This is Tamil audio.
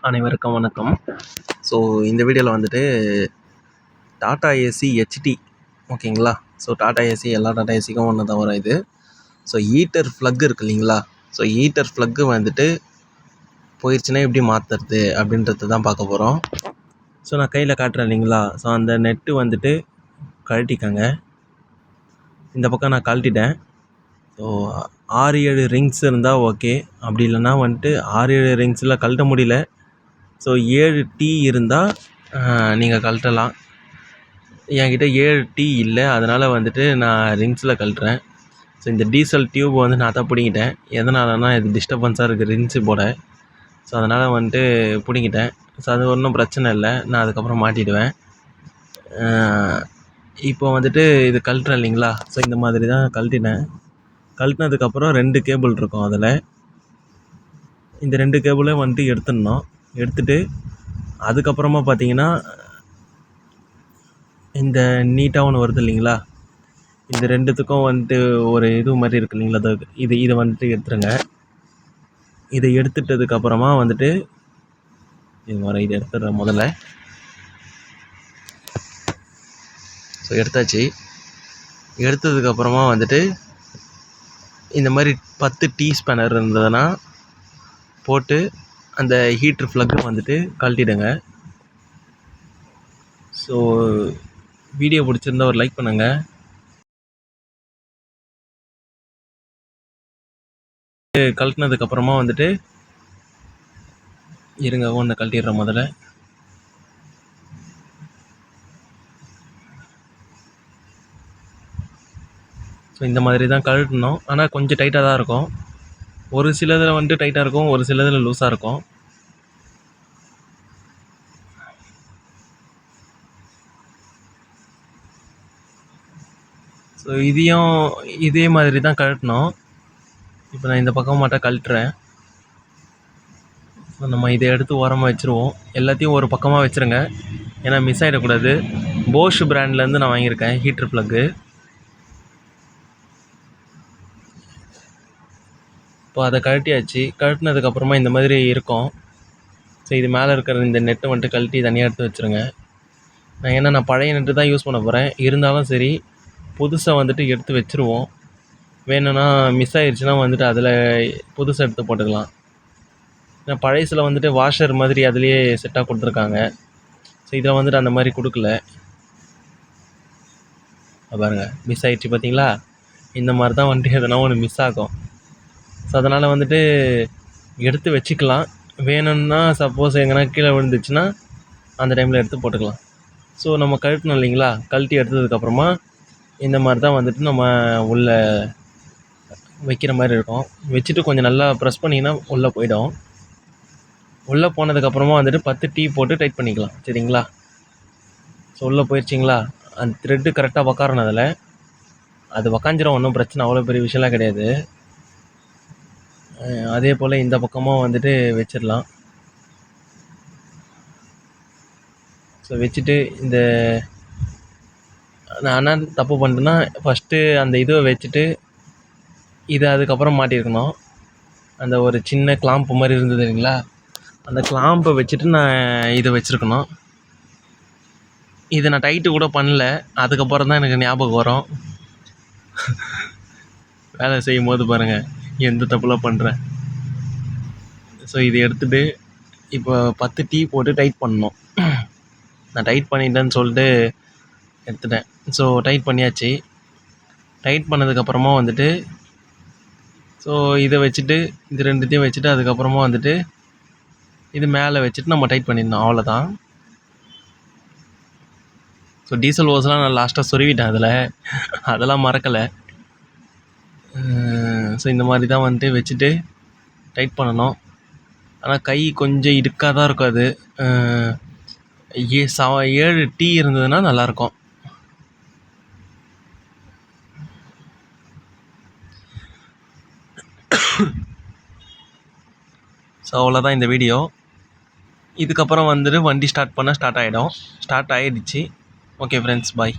அனைவருக்கும் வணக்கம். ஸோ இந்த வீடியோவில் வந்துட்டு டாடா ஏசி ஹெச்டி ஓகேங்களா. ஸோ டாடா ஏசி எல்லா டாடா ஏசிக்கும் ஒன்று தான் வரும் இது. ஸோ ஹீட்டர் ஃப்ளக் இருக்குது இல்லைங்களா. ஸோ ஹீட்டர் ஃப்ளக்கு வந்துட்டு போயிடுச்சுன்னா எப்படி மாற்றுறது அப்படின்றது தான் பார்க்க போகிறோம். ஸோ நான் கையில் காட்டுறேன் இல்லைங்களா. ஸோ அந்த நெட்டு வந்துட்டு கழட்டிக்கங்க. இந்த பக்கம் நான் கழட்டிட்டேன். ஸோ 6-7 ரிங்ஸ் இருந்தால் ஓகே. அப்படி இல்லைன்னா வந்துட்டு 6-7 ரிங்ஸில் கழட்ட முடியல. ஸோ 7 டீ இருந்தால் நீங்கள் கழட்டலாம். என்கிட்ட 7 டீ இல்லை, அதனால் வந்துட்டு நான் ரிங்ஸில் கழட்டுறேன். ஸோ இந்த டீசல் டியூப் வந்து நான் தான் பிடிங்கிட்டேன். எதனாலனா இது டிஸ்டர்பன்ஸாக இருக்குது ரிங்ஸு போட. ஸோ அதனால் வந்துட்டு பிடிங்கிட்டேன். ஸோ அது ஒன்றும் பிரச்சனை இல்லை, நான் அதுக்கப்புறம் மாட்டிடுவேன். இப்போ வந்துட்டு இது கழட்டுறேன் இல்லைங்களா. ஸோ இந்த மாதிரி தான் கழட்டினேன். கழட்டினதுக்கப்புறம் 2 கேபிள் இருக்கும் அதில். இந்த 2 கேபிளையும் வந்துட்டு எடுத்துடணும். எடுத்துகிட்டு அதுக்கப்புறமா பார்த்தீங்கன்னா இந்த நீட்டாக ஒன்று வருது இல்லைங்களா. இந்த 2த்துக்கும் வந்துட்டு ஒரு இது மாதிரி இருக்குது இல்லைங்களா. இதை வந்துட்டு எடுத்துருங்க. இதை எடுத்துட்டதுக்கப்புறமா வந்துட்டு இதை எடுத்துடுறேன் முதல்ல. ஸோ எடுத்தாச்சு. எடுத்ததுக்கப்புறமா வந்துட்டு இந்த மாதிரி 10 டீ ஸ்பேனர் இருந்ததுன்னா போட்டு அந்த ஹீட்ரு ஃப்ளக்கு வந்துட்டு கழட்டிடுங்க. ஸோ வீடியோ பிடிச்சிருந்தா ஒரு லைக் பண்ணுங்கள். கழட்டினதுக்கப்புறமா வந்துட்டு இருங்க, ஒன்று கழட்டிடுறேன் முதல்ல. ஸோ இந்த மாதிரி தான் கழட்டணும். ஆனால் கொஞ்சம் டைட்டாக தான் இருக்கும். ஒரு சிலதில் வந்துட்டு டைட்டாக இருக்கும், ஒரு சிலதில் லூஸாக இருக்கும். ஸோ இதையும் இதே மாதிரி தான் கழட்டணும். இப்போ நான் இந்த பக்கம் மட்டும் கழட்டுறேன். ஸோ நம்ம இதை எடுத்து ஓரமாக வச்சுருவோம். எல்லாத்தையும் ஒரு பக்கமாக வச்சுருங்க, ஏன்னா மிஸ் ஆகிடக்கூடாது. போஷ் பிராண்ட்லேருந்து நான் வாங்கியிருக்கேன் ஹீட்ரு ப்ளக்கு. இப்போ அதை கழட்டியாச்சு. கழட்டினதுக்கப்புறமா இந்த மாதிரி இருக்கும். ஸோ இது மேலே இருக்கிற இந்த நெட்டை வந்துட்டு கழட்டி தனியாக எடுத்து வச்சுருங்க. நான் பழைய நெட்டு தான் யூஸ் பண்ண போகிறேன். இருந்தாலும் சரி, புதுசாக வந்துட்டு எடுத்து வச்சுருவோம். வேணும்னா மிஸ் ஆயிடுச்சுன்னா வந்துட்டு அதில் புதுசாக எடுத்து போட்டுக்கலாம். ஏன்னா பழையசில் வந்துட்டு வாஷர் மாதிரி அதுலேயே செட்டாக கொடுத்துருக்காங்க. ஸோ இதில் வந்துட்டு அந்த மாதிரி கொடுக்கல. பாருங்கள், மிஸ் ஆகிடுச்சு பார்த்தீங்களா. இந்த மாதிரி தான் வந்துட்டு எதனா ஒன்று மிஸ் ஆகும். ஸோ அதனால் வந்துட்டு எடுத்து வச்சுக்கலாம். வேணும்னா சப்போஸ் எங்கன்னா கீழே விழுந்துச்சுன்னா அந்த டைமில் எடுத்து போட்டுக்கலாம். ஸோ நம்ம கழட்டணும் இல்லைங்களா. கழட்டி எடுத்ததுக்கப்புறமா இந்த மாதிரி தான் வந்துட்டு நம்ம உள்ளே வைக்கிற மாதிரி இருக்கும். வச்சுட்டு கொஞ்சம் நல்லா ப்ரெஸ் பண்ணிங்கன்னா உள்ளே போயிடும். உள்ளே போனதுக்கப்புறமா வந்துட்டு 10 டீ போட்டு டைட் பண்ணிக்கலாம். சரிங்களா. ஸோ உள்ளே போயிடுச்சிங்களா. அந்த த்ரெட்டு கரெக்டாக உக்காரணும் அதில். அது உக்காஞ்சிரும், ஒன்றும் பிரச்சனை, அவ்வளோ பெரிய விஷயம்லாம் கிடையாது. அதே போல் இந்த பக்கமும் வந்துட்டு வச்சிடலாம். ஸோ வச்சுட்டு நான் என்ன தப்பு பண்ணிட்டேன்னா, ஃபஸ்ட்டு அந்த இதை வச்சுட்டு இதை அதுக்கப்புறம் மாட்டியிருக்கணும். அந்த ஒரு சின்ன கிளாம்ப் மாதிரி இருந்தது இல்லைங்களா, அந்த கிளாம்பை வச்சுட்டு நான் இதை வச்சுருக்கணும். இதை நான் டைட்டு கூட பண்ணல. அதுக்கப்புறம் தான் எனக்கு ஞாபகம் வரும். வேலை செய்யும் போது பாருங்கள் எந்த தப்புலாம் பண்ணுறேன். ஸோ இதை எடுத்துகிட்டு இப்போ 10 டீ போட்டு டைட் பண்ணணும். நான் டைட் பண்ணிட்டேன்னு சொல்லிட்டு எடுத்துட்டேன். ஸோ டைட் பண்ணியாச்சு. டைட் பண்ணதுக்கப்புறமா வந்துட்டு ஸோ இதை வச்சுட்டு இது 2த்தையும் வச்சுட்டு அதுக்கப்புறமா வந்துட்டு இது மேலே வச்சுட்டு நம்ம டைட் பண்ணிடணும், அவ்வளோதான். ஸோ டீசல் ஓஸ்லாம் நான் லாஸ்ட்டாக சொருவிட்டேன் அதில், அதெல்லாம் மறக்கலை. ஸோ இந்த மாதிரி தான் வந்துட்டு வச்சுட்டு டைட் பண்ணணும். ஆனால் கை கொஞ்சம் இடுக்காக தான் இருக்கும். அது 7 டீ இருந்ததுன்னா நல்லாயிருக்கும். ஸோ அவ்வளோதான் இந்த வீடியோ. இதுக்கப்புறம் வந்துட்டு வண்டி ஸ்டார்ட் ஆகிடும். ஸ்டார்ட் ஆகிடுச்சு. ஓகே ஃப்ரெண்ட்ஸ், பாய்.